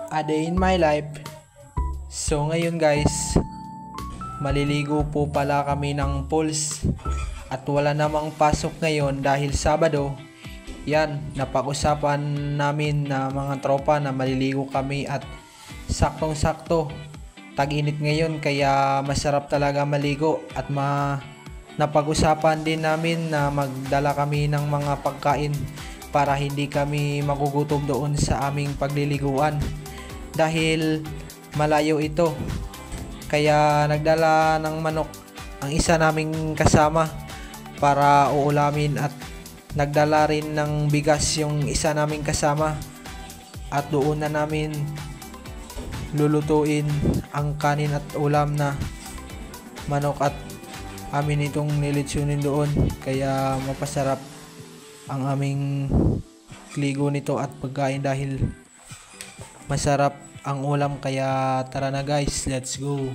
A day in my life. So ngayon guys, maliligo po pala kami ng pools at wala namang pasok ngayon dahil Sabado. Yan, napag-usapan namin na mga tropa na maliligo kami at saktong-sakto tag-init ngayon kaya masarap talaga maligo at napag-usapan din namin na magdala kami ng mga pagkain para hindi kami magugutom doon sa aming pagliliguan dahil malayo ito. Kaya nagdala ng manok ang isa naming kasama para uulamin at nagdala rin ng bigas yung isa naming kasama at doon na namin lulutuin ang kanin at ulam na manok at amin itong nilitsunin doon kaya mapasarap ang aming ligo nito at pagkain dahil masarap ang ulam. Kaya tara na guys, let's go.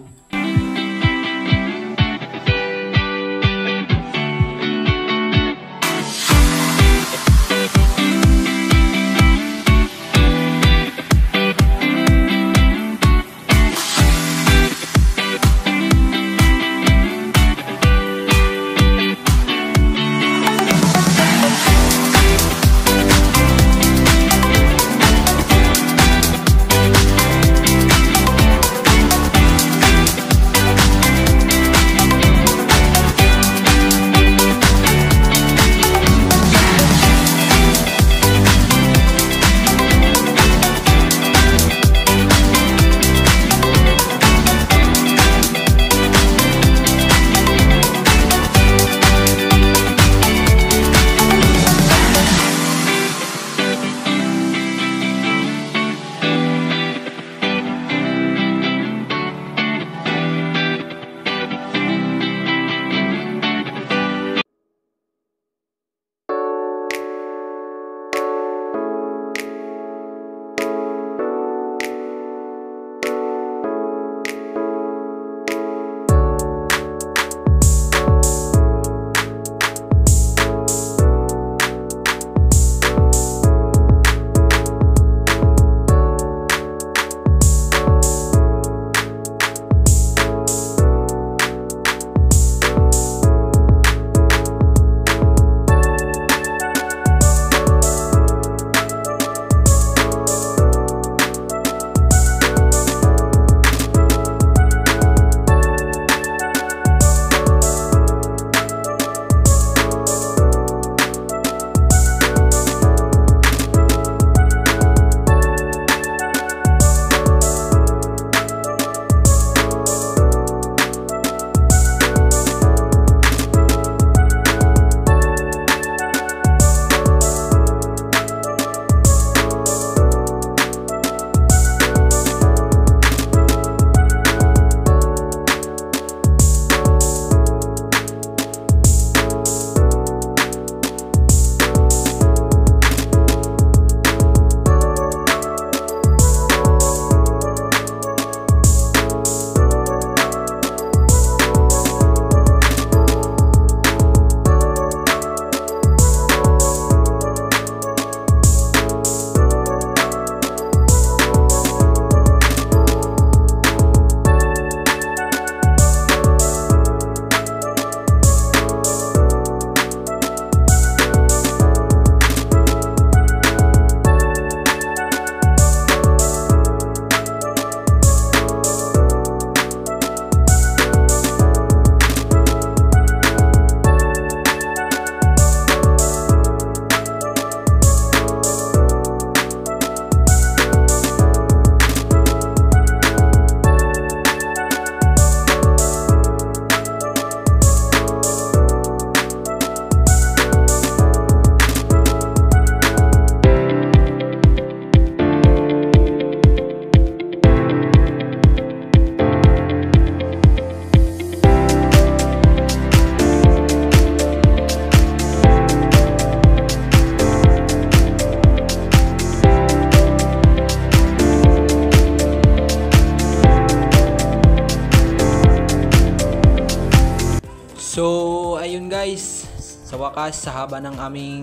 So ayun guys, sa wakas sa haba ng aming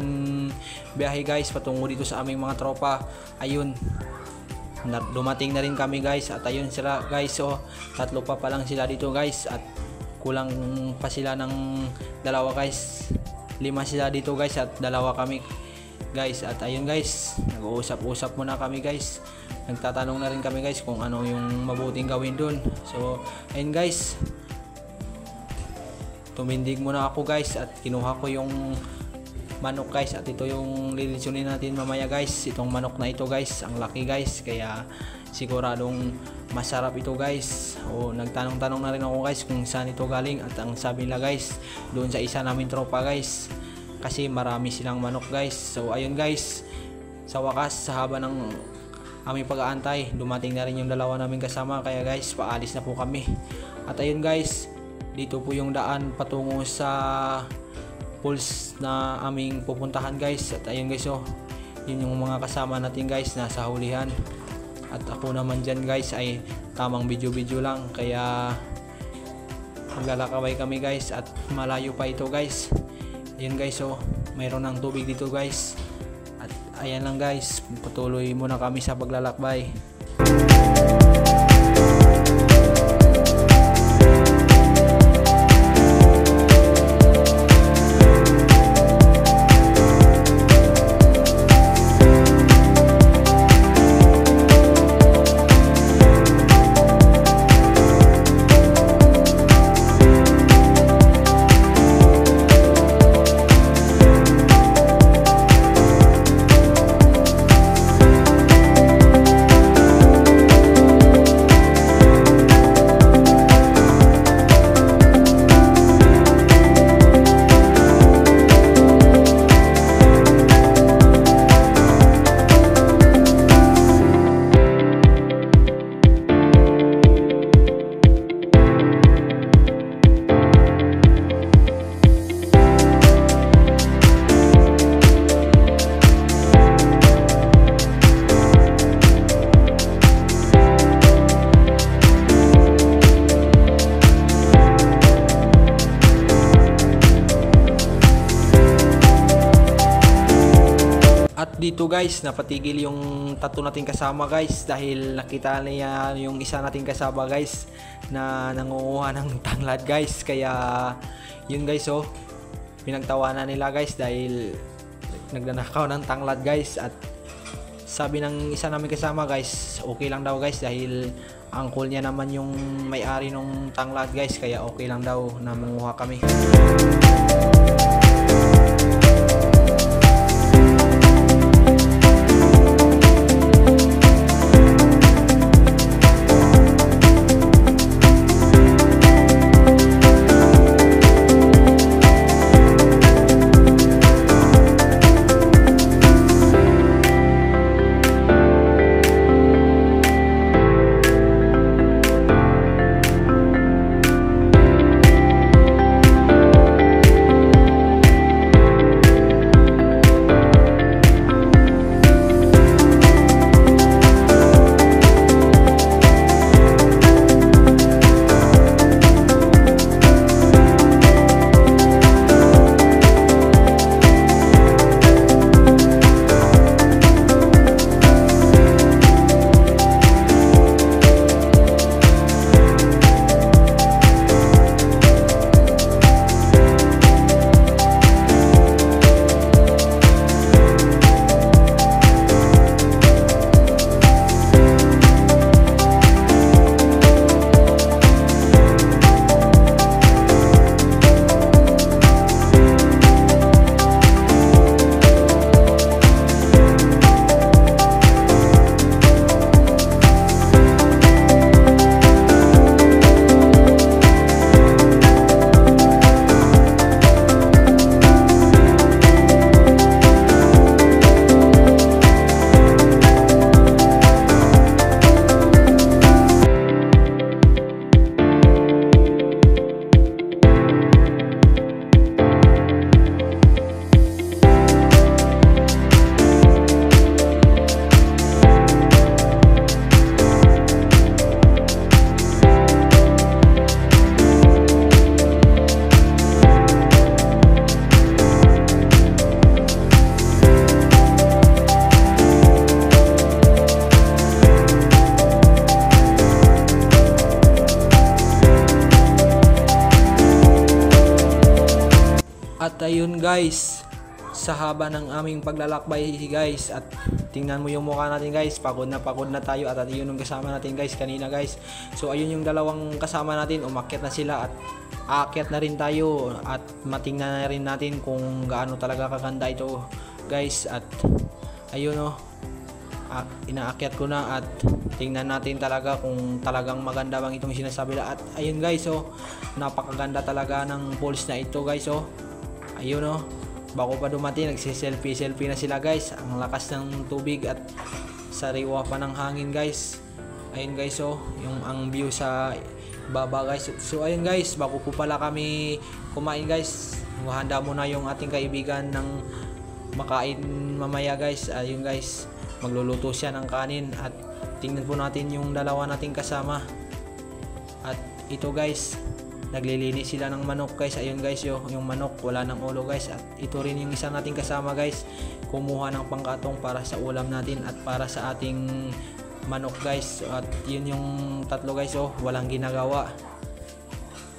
biyahe guys patungo dito sa aming mga tropa, ayun dumating na rin kami guys, at ayun sila guys, so tatlo pa lang sila dito guys, at kulang pa sila ng dalawa guys. 5 sila dito guys at dalawa kami guys. At ayun guys, nag-uusap-usap muna kami guys, nagtatanong na rin kami guys kung ano yung mabuting gawin dun. So ayun guys, tumindig muna ako guys at kinuha ko yung manok guys, at ito yung lilitsunin natin mamaya guys. Itong manok na ito guys, ang laki guys, kaya siguradong masarap ito guys. O nagtanong-tanong na rin ako guys kung saan ito galing, at ang sabi nila guys, doon sa isa namin tropa guys, kasi marami silang manok guys. So ayun guys, sa wakas, sa haba ng aming pag-aantay, dumating na rin yung dalawa namin kasama, kaya guys paalis na po kami. At ayun guys, dito po yung daan patungo sa pools na aming pupuntahan guys. At ayun guys, oh, yun yung mga kasama natin guys nasa hulihan, at ako naman dyan guys ay tamang video lang, kaya maglalakaway kami guys, at malayo pa ito guys. Ayun guys, oh, mayroon ng tubig dito guys, at ayan lang guys, patuloy muna kami sa paglalakbay. At dito guys, napatigil yung tatlo nating kasama guys, dahil nakita niya yung isa nating kasama guys na nangunguha ng tanglad guys. Kaya yun guys, oh, pinagtawanan nila guys dahil nagnanakaw ng tanglad guys. At sabi ng isa namin kasama guys, okay lang daw guys, dahil uncle niya naman yung may-ari ng tanglad guys, kaya okay lang daw na manguha kami. ayun guys, sa haba ng aming paglalakbay guys, at tingnan mo yung mukha natin guys, pagod na tayo, at yun yung kasama natin guys kanina guys. So ayun yung dalawang kasama natin, umakyat na sila at aakyat na rin tayo, at matingnan na rin natin kung gaano talaga kaganda ito guys. At ayun inaakyat ko na at tingnan natin talaga kung talagang maganda bang itong sinasabi nila. At ayun guys, napakaganda talaga ng falls na ito guys. Ayun bago pa dumating, nagsiselfie na sila guys. Ang lakas ng tubig at sariwa pa ng hangin guys. Ayun guys, yung ang view sa baba guys. So ayun guys, bago po pala kami kumain guys, handa muna yung ating kaibigan ng makain mamaya guys. Ayun guys, magluluto siya ng kanin, at tingnan po natin yung dalawa nating kasama. At ito guys, naglilinis sila ng manok guys. Ayun guys, yung manok wala ng ulo guys. At ito rin yung isa nating kasama guys, kumuha ng pangkatong para sa ulam natin at para sa ating manok guys. At yun yung tatlo guys, walang ginagawa.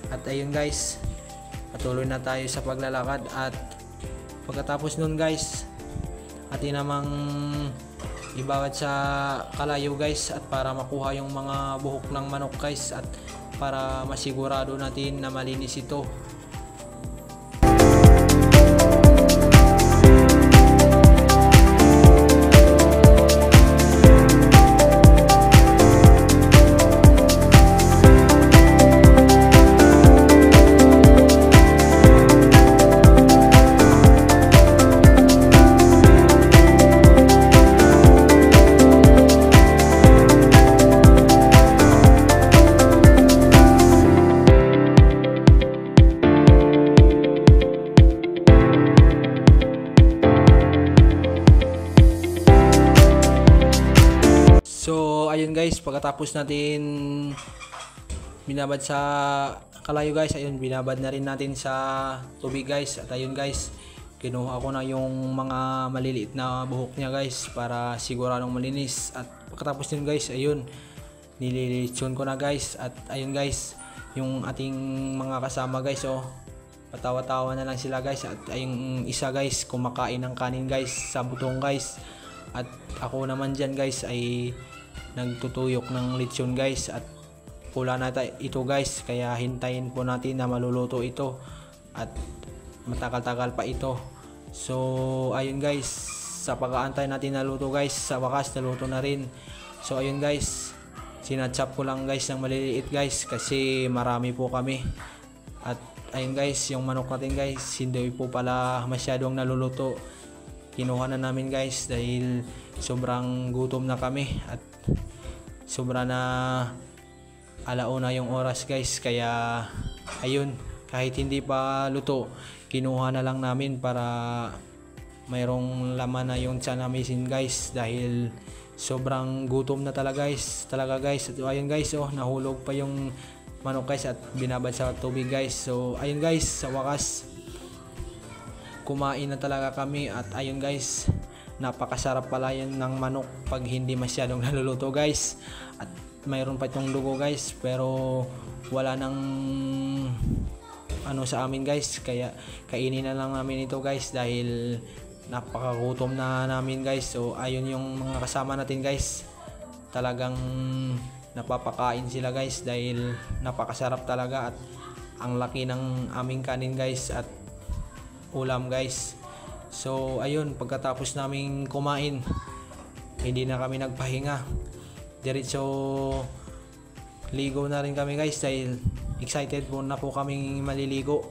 At ayun guys, patuloy na tayo sa paglalakad. At pagkatapos nun guys, atin namang ibawat sa kalayo guys, at para makuha yung mga buhok ng manok guys, at para masigurado natin na malinis ito. So ayun guys, pagkatapos natin binabad sa kalayo guys, ayun binabad na rin natin sa tubig guys. At ayun guys, kinuha ko na yung mga maliliit na buhok niya guys para siguradong malinis. At pagkatapos din guys, ayun nililitsyon ko na guys. At ayun guys, yung ating mga kasama guys, patawa-tawa na lang sila guys. At ayun isa guys, kumakain ng kanin guys sa butong guys. At ako naman dyan guys ay nagtutuyok ng lechon guys, at pula na ito guys, kaya hintayin po natin na maluluto ito at matagal-tagal pa ito. So ayun guys, sa pag-aantay natin na luto guys, sa wakas naluto na rin. So ayun guys, sinachop ko lang guys ng maliliit guys kasi marami po kami. At ayun guys, yung manok natin guys, hindi po pala masyadong naluluto. Kinuha na namin guys dahil sobrang gutom na kami at sobra na alauna yung oras guys. Kaya ayun, kahit hindi pa luto, kinuha na lang namin para mayroong laman na yung tiyan namin guys, dahil sobrang gutom na talaga guys. At ayun guys, nahulog pa yung manok guys at binabad sa tubig guys. So ayun guys, sa wakas kumain na talaga kami. At ayun guys, napakasarap pala yan ng manok pag hindi masyadong naluluto guys. At mayroon pa itong dugo guys, pero wala nang sa amin guys, kaya kainin na lang namin ito guys dahil napakagutom na namin guys. So ayun yung mga kasama natin guys, talagang napapakain sila guys dahil napakasarap talaga at ang laki ng aming kanin guys at ulam guys. So ayun, pagkatapos naming kumain, hindi na kami nagpahinga, diretso ligo na rin kami guys dahil excited po na po kaming maliligo.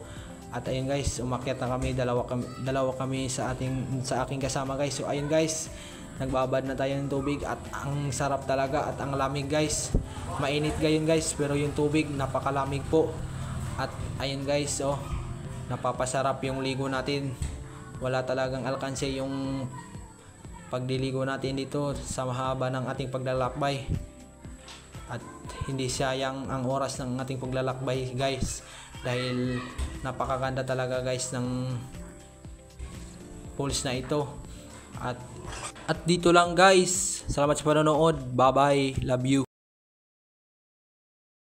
At ayun guys, umakyat na kami, dalawa kami sa aking kasama guys. So ayun guys, nagbabad na tayo ng tubig at ang sarap talaga at ang lamig guys. Mainit gayon guys, pero yung tubig napakalamig po. At ayun guys, napapasarap yung ligo natin. Wala talagang alkanse yung pagdiligo natin dito sa mahaba ng ating paglalakbay. At hindi sayang ang oras ng ating paglalakbay guys, dahil napakaganda talaga guys ng falls na ito. At dito lang guys. Salamat sa panonood. Bye bye. Love you.